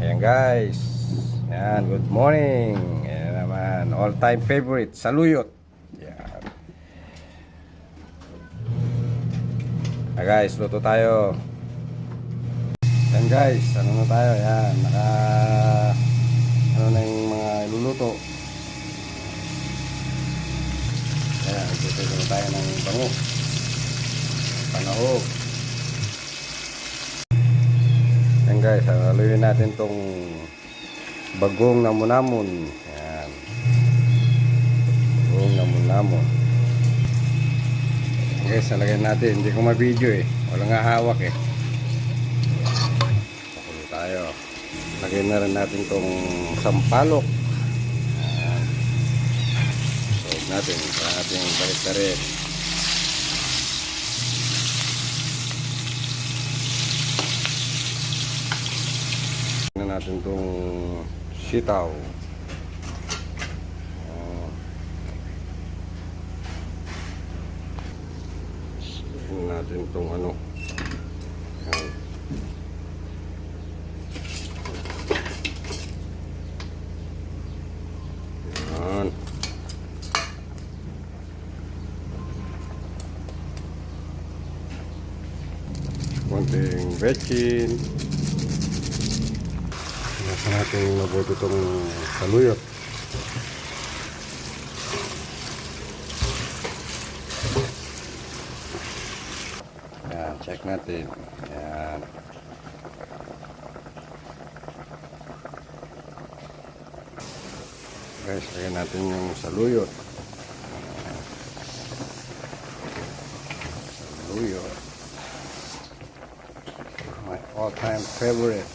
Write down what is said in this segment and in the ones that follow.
Ayan guys. Ayan, good morning. Ayan naman, all time favorite, saluyot. Ayan. Guys, luto tayo. Ayan guys, ano na tayo? Ayan, ano na yung mga iluluto. Ayan, luto na tayo ng bango. Panahog. Ayan guys, haluin natin tong bagong namunamon. Ayan. Bagong namunamon. Guys, nalagyan natin. Hindi ko ma-video eh. Walang hahawak eh. Pakulo tayo. Lagyan na rin natin tong sampalok. Ayan. Sold natin. Para natin balik na rin. Lagyan natin tong sitaw. Natin itong ano. Ayan. Ayan. Konting bechin. Nasa natin mabuti itong saluyot. Ayan, check natin. Ayan. Guys, lagyan natin yung saluyot. Saluyot. My all-time favorite.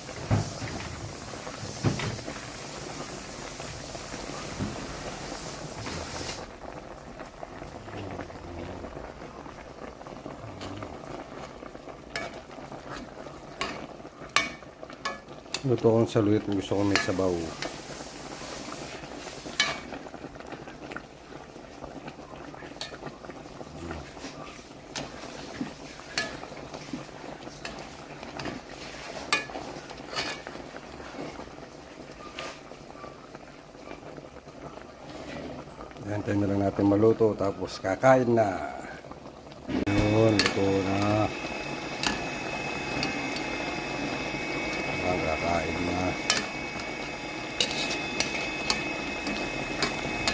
Luto kong saluyot, gusto ko may sabaw. Hintayin na lang natin maluto, tapos kakain na. Yun, luto na. Kakain na.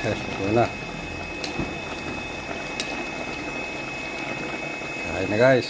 Yes, luto na. Kain na guys.